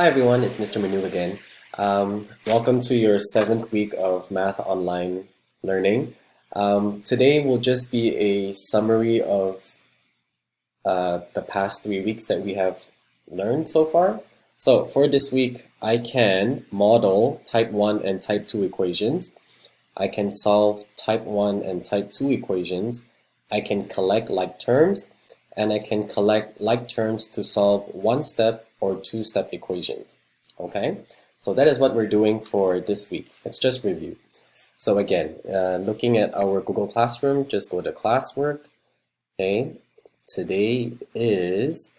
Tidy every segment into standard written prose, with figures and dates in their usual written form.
Hi everyone, it's Mr. Manu again. Welcome to your 7th week of Math Online Learning. Today will just be a summary of the past 3 weeks that we have learned so far. So for this week, I can model type 1 and type 2 equations. I can solve type 1 and type 2 equations. I can collect like terms, and I can collect like terms to solve one-step or two-step equations. Okay, so that is what we're doing for this week. Let's just review. So again, looking at our Google Classroom, just go to classwork. Okay, today is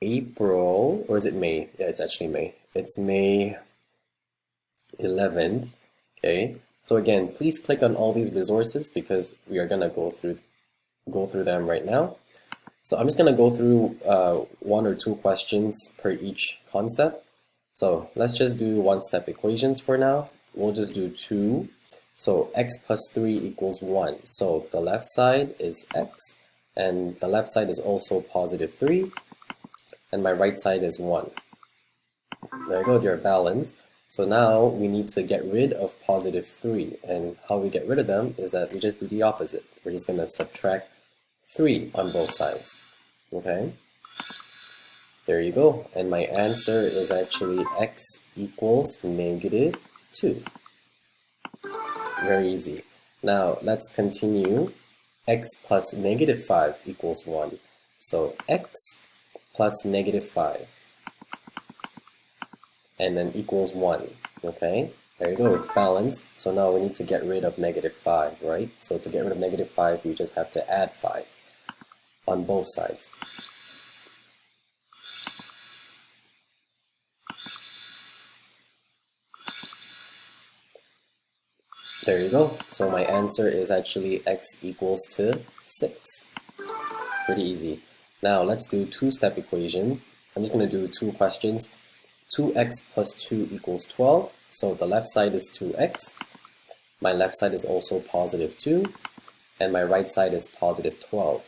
April, or is it May? Yeah, it's actually May. It's May 11th. Okay, so again, please click on all these resources because we are gonna go through them right now. So I'm just going to go through one or two questions per each concept. So let's just do one-step equations for now. We'll just do 2. So x plus 3 equals 1. So the left side is x, and the left side is also positive 3, and my right side is 1. There you go, they're balanced. So now we need to get rid of positive 3, and how we get rid of them is that we just do the opposite. We're just going to subtract 3 on both sides. Okay, there you go, and my answer is actually x equals negative 2. Very easy. Now let's continue. X plus negative 5 equals 1. So x plus negative 5 and then equals 1. Okay, there you go, it's balanced. So now we need to get rid of negative 5, right? So to get rid of negative 5, we just have to add 5 on both sides. There you go. So my answer is actually x equals to 6. Pretty easy. Now let's do two-step equations. I'm just going to do two questions. 2x plus 2 equals 12. So the left side is 2x. My left side is also positive 2. And my right side is positive 12.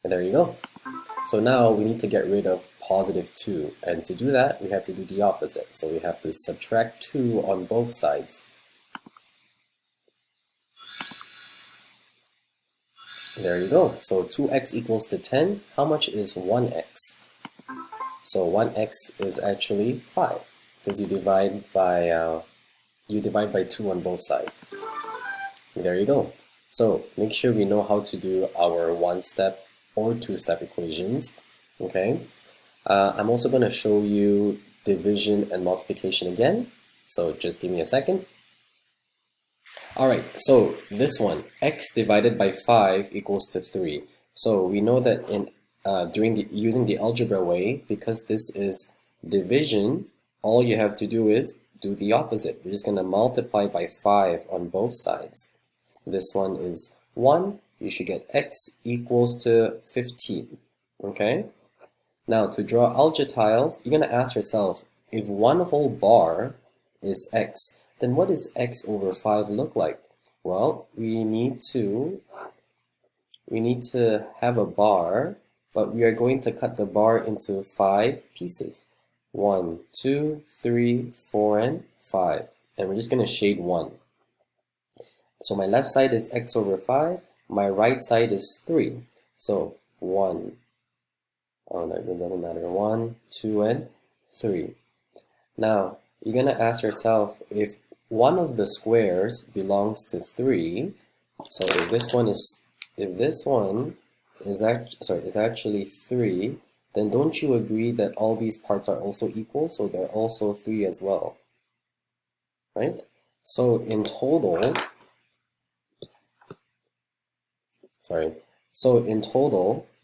And there you go. So now we need to get rid of positive 2. And to do that, we have to do the opposite. So we have to subtract 2 on both sides. There you go. So 2x equals to 10. How much is 1x? So 1x is actually 5 because you divide by 2 on both sides. There you go. So make sure we know how to do our one-step or two-step equations. Okay. I'm also going to show you division and multiplication again. So just give me a second. Alright, so this one, x divided by 5 equals to 3. So we know that in using the algebra way, because this is division, all you have to do is do the opposite. We're just going to multiply by 5 on both sides. This one is 1. You should get x equals to 15. Okay? Now to draw algebra tiles, you're going to ask yourself, if one whole bar is x, then what does x over 5 look like? Well, we need to have a bar, but we are going to cut the bar into 5 pieces. 1, 2, 3, 4, and 5. And we're just going to shade 1. So my left side is x over 5. My right side is 3. So 1. Oh, no, it doesn't matter. 1, 2, and 3. Now, you're going to ask yourself if one of the squares belongs to 3. So if this one is actually 3, then don't you agree that all these parts are also equal? So they're also 3 as well, right? So in total,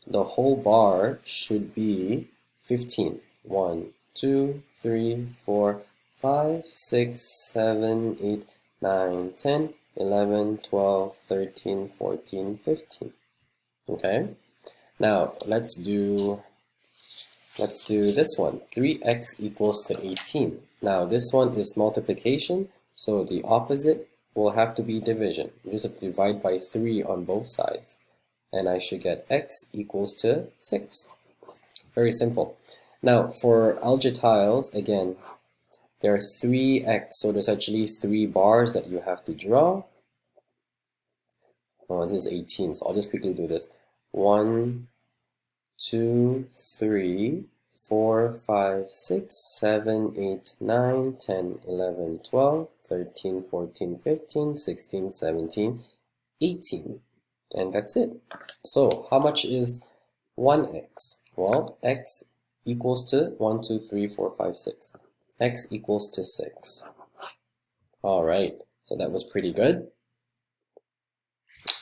the whole bar should be 15. 1, 2, 3, 4, 5, 6, 7, 8, 9, 10, 11, 12, 13, 14, 15. Okay? Now, let's do this one. 3x equals to 18. Now, this one is multiplication, so the opposite will have to be division. You just have to divide by 3 on both sides. And I should get x equals to 6. Very simple. Now, for algae tiles, again, there are 3x, so there's actually 3 bars that you have to draw. Oh, this is 18, so I'll just quickly do this. 1, 2, 3, 4, 5, 6, 7, 8, 9, 10, 11, 12, 13, 14, 15, 16, 17, 18. And that's it. So how much is 1x? Well, x equals to 1, 2, 3, 4, 5, 6. X equals to 6. All right, so that was pretty good.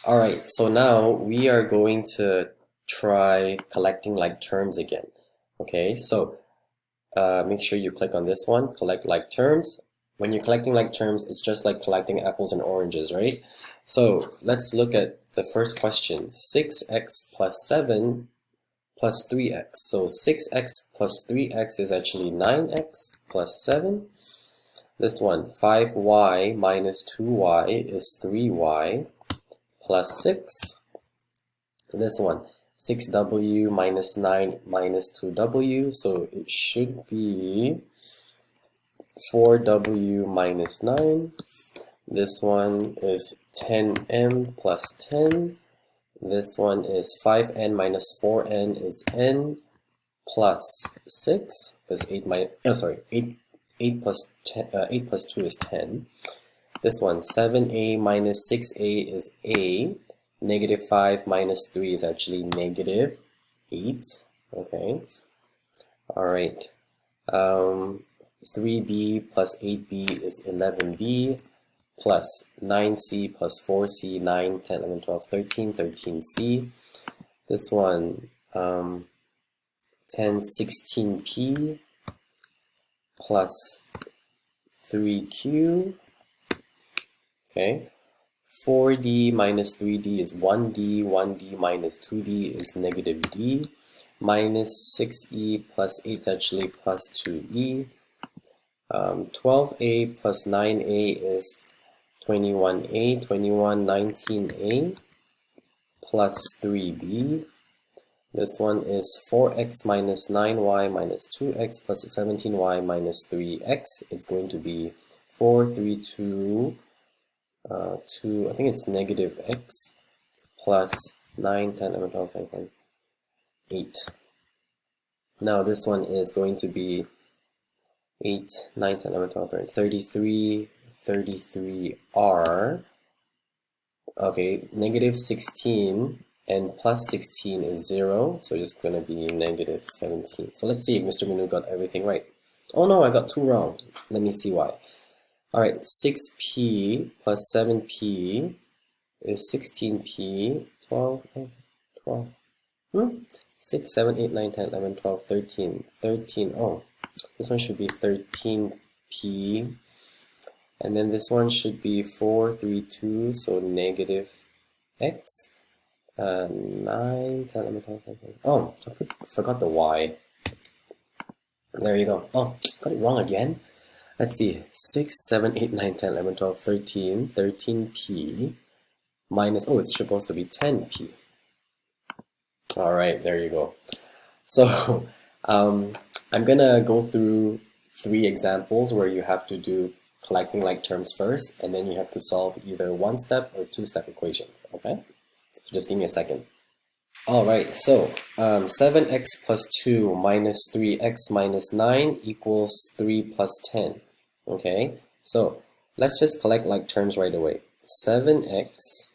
All right, so now we are going to try collecting like terms again. Okay, so make sure you click on this one, collect like terms. When you're collecting like terms, it's just like collecting apples and oranges, right? So let's look at the first question. 6x plus 7 plus 3x. So 6x plus 3x is actually 9x plus 7. This one, 5y minus 2y is 3y plus 6. This one, 6w minus 9 minus 2w, so it should be 4w minus 9. This one is 10m plus 10. This one is 5n minus 4n is n plus 6, because 8 plus 2 is 10. This one, 7a minus 6a is a. Negative 5 minus 3 is actually negative 8. Okay. All right. 3b plus 8b is 11b. Plus 9c plus 4c, 9, 10, 11, 12, 13, 13c. This one, 10, 16p plus 3q. Okay. 4d minus 3d is 1d, 1d minus 2d is negative d, minus 6e plus 8 is actually plus 2e, 12a plus 9a is 21a, 19a plus 3b. This one is 4x minus 9y minus 2x plus 17y minus 3x. It's going to be 4, 3, 2, 2, I think it's negative x plus 9, 10, 11, 12, 13, 8. Now this one is going to be 8, 9, 10, 11, 12, 13, 33, 33r. Okay, negative 16 and plus 16 is 0, so it's going to be negative 17. So let's see if Mr. Manu got everything right. Oh no, I got 2 wrong. Let me see why. Alright, 6p plus 7p is 16p, 12, 12. 6, 7, 8, 9, 10, 11, 12, 13, 13. Oh, this one should be 13p. And then this one should be 4, 3, 2, so negative x. 9, 10, 11, 12, 13. Oh, I forgot the y. There you go. Oh, got it wrong again. Let's see. 6, 7, 8, 9, 10, 11, 12, 13, 13p minus, oh, it's supposed to be 10p. All right, there you go. So I'm gonna go through 3 examples where you have to do collecting like terms first, and then you have to solve either 1-step or 2-step equations, okay? So just give me a second. Alright, so 7x plus 2 minus 3x minus 9 equals 3 plus 10, okay? So let's just collect like terms right away. 7x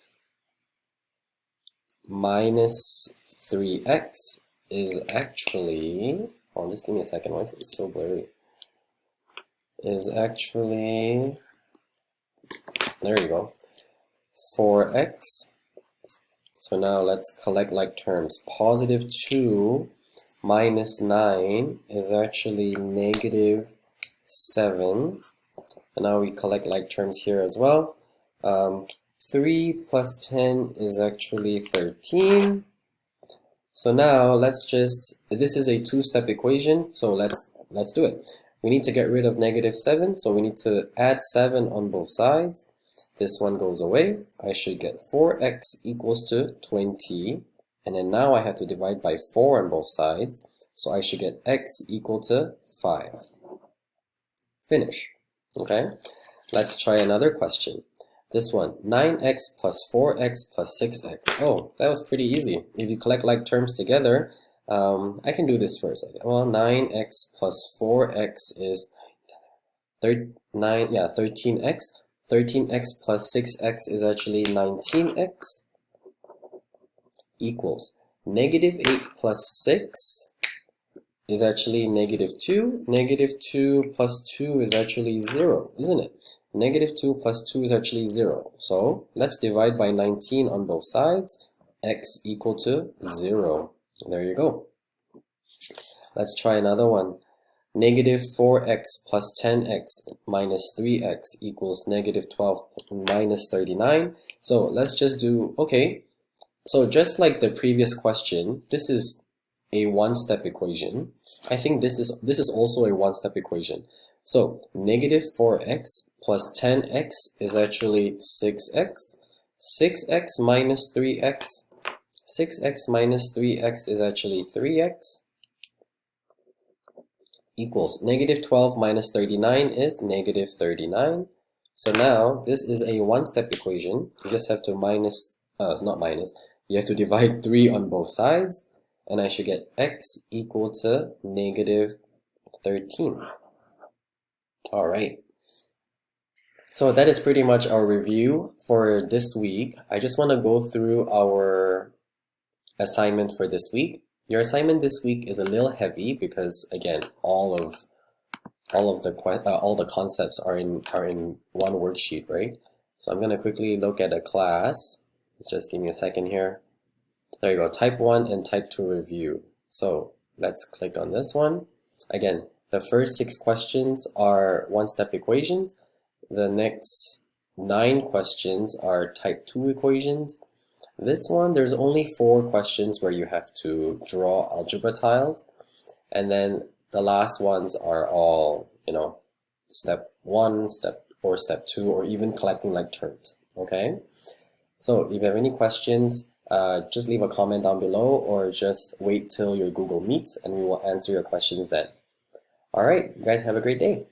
minus 3x is actually, oh, just give me a second, why is it so blurry? Is actually, there you go, 4x. So now let's collect like terms. Positive 2 minus 9 is actually negative 7. And now we collect like terms here as well. 3 plus 10 is actually 13. So now let's just, this is a 2-step equation, so let's do it. We need to get rid of negative 7, so we need to add 7 on both sides. This one goes away. I should get 4x equals to 20. And then now I have to divide by 4 on both sides. So I should get x equal to 5. Finish. Okay, let's try another question. This one, 9x plus 4x plus 6x. Oh, that was pretty easy. If you collect like terms together, I can do this first. Well, 9x plus 4x is 13x. 13x plus 6x is actually 19x equals negative 8 plus 6 is actually negative 2. Negative 2 plus 2 is actually 0, isn't it? Negative 2 plus 2 is actually 0. So let's divide by 19 on both sides. X equal to 0. There you go. Let's try another one. Negative 4x plus 10x minus 3x equals negative 12 minus 39. So let's just do, okay. So just like the previous question, this is a one-step equation. I think this is also a one-step equation. So negative 4x plus 10x is actually 6x. 6x minus 3x. 6x minus 3x is actually 3x. Equals negative 12 minus 39 is negative 39. So now this is a one-step equation. You just have to it's not minus. You have to divide 3 on both sides. And I should get x equal to negative 13. All right. So that is pretty much our review for this week. I just want to go through our assignment for this week. Your assignment this week is a little heavy because, again, all the concepts are in one worksheet, right? So I'm gonna quickly look at a class. Just give me a second here. There you go, type 1 and type 2 review. So let's click on this one. Again, the first 6 questions are one-step equations. The next 9 questions are type 2 equations. This one, there's only 4 questions where you have to draw algebra tiles. And then the last ones are all, step 1, step 2, or even collecting like terms, okay? So if you have any questions, just leave a comment down below or just wait till your Google Meets and we will answer your questions then. All right, you guys have a great day.